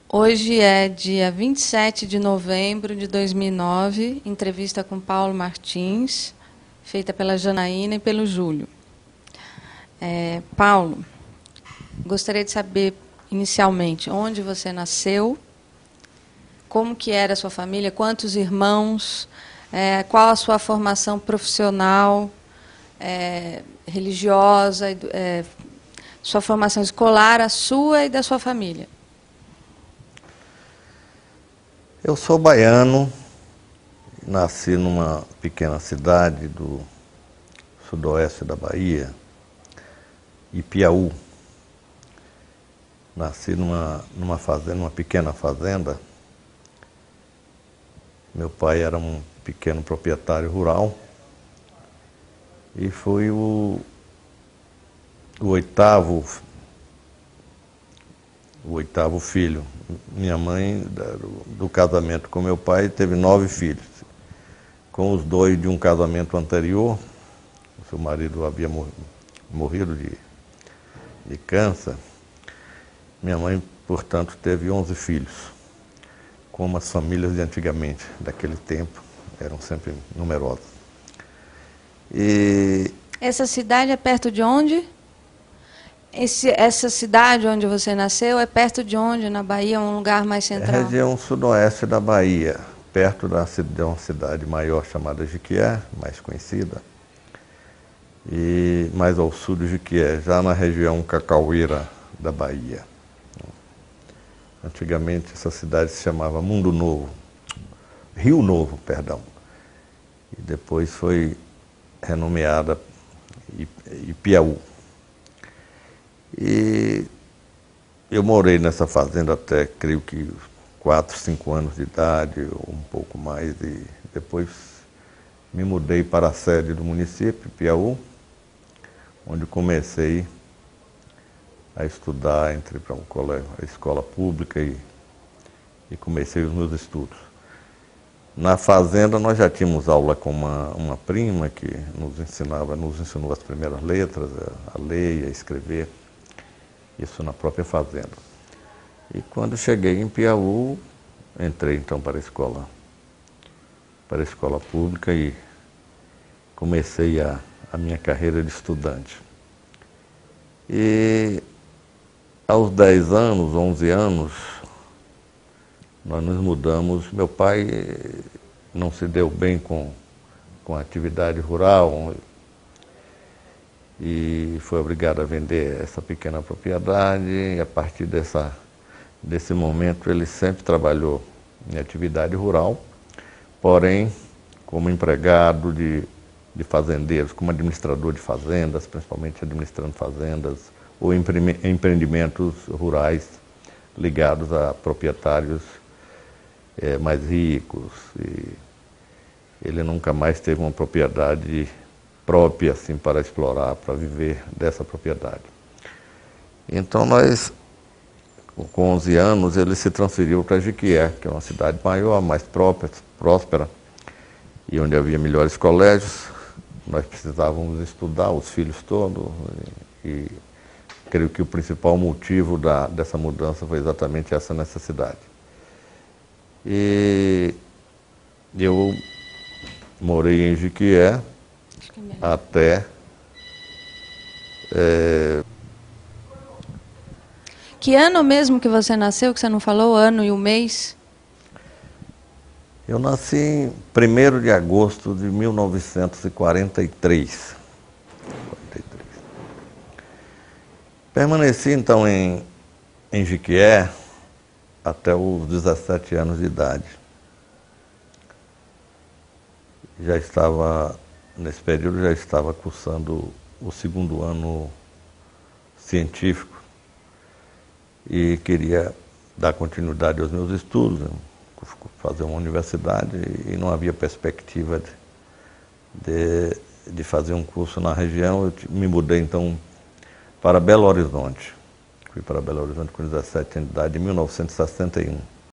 Hoje é dia 27 de novembro de 2009, entrevista com Paulo Martins, feita pela Janaína e pelo Júlio. Paulo, gostaria de saber, inicialmente, onde você nasceu, como que era a sua família, quantos irmãos, qual a sua formação profissional, religiosa, sua formação escolar, a sua e da sua família. Eu sou baiano, nasci numa pequena cidade do sudoeste da Bahia, Ipiaú. Nasci numa fazenda, numa pequena fazenda. Meu pai era um pequeno proprietário rural e fui o oitavo filho. Minha mãe, do casamento com meu pai, teve 9 filhos. Com os 2 de um casamento anterior, o seu marido havia morrido de câncer. Minha mãe, portanto, teve 11 filhos, como as famílias de antigamente, daquele tempo, eram sempre numerosas. Essa cidade é perto de onde? Essa cidade onde você nasceu é perto de onde, na Bahia, um lugar mais central? É a região sudoeste da Bahia, perto de uma cidade maior chamada Jequié, mais conhecida, e mais ao sul de Jequié, já na região cacaueira da Bahia. Antigamente essa cidade se chamava Rio Novo, perdão, e depois foi renomeada Ipiaú. E eu morei nessa fazenda até, creio que, 4, 5 anos de idade, ou um pouco mais, e depois me mudei para a sede do município, Ipiaú, onde comecei a estudar, entrei para a escola pública e comecei os meus estudos. Na fazenda nós já tínhamos aula com uma prima que nos ensinou as primeiras letras, a ler e a escrever. Isso na própria fazenda. E quando cheguei em Piauí, entrei então para a escola pública e comecei a minha carreira de estudante. E aos 10 anos, 11 anos, nós nos mudamos. Meu pai não se deu bem com a atividade rural, e foi obrigado a vender essa pequena propriedade, e a partir desse momento ele sempre trabalhou em atividade rural, porém como empregado de fazendeiros, como administrador de fazendas, principalmente administrando fazendas, ou empreendimentos rurais ligados a proprietários mais ricos. E ele nunca mais teve uma propriedade própria assim, para explorar, para viver dessa propriedade. Então nós, com 11 anos, ele se transferiu para Jequié, que é uma cidade maior, mais próspera, e onde havia melhores colégios. Nós precisávamos estudar, os filhos todos, e creio que o principal motivo dessa mudança foi exatamente essa necessidade. E eu morei em Jequié até... Que ano mesmo que você nasceu, que você não falou, o ano e o mês? Eu nasci em 1º de agosto de 1943. Permaneci então em Jequié até os 17 anos de idade. Nesse período já estava cursando o 2º ano científico e queria dar continuidade aos meus estudos, fazer uma universidade, e não havia perspectiva de fazer um curso na região. Eu me mudei então para Belo Horizonte. Fui para Belo Horizonte com 17 anos de idade, em 1961.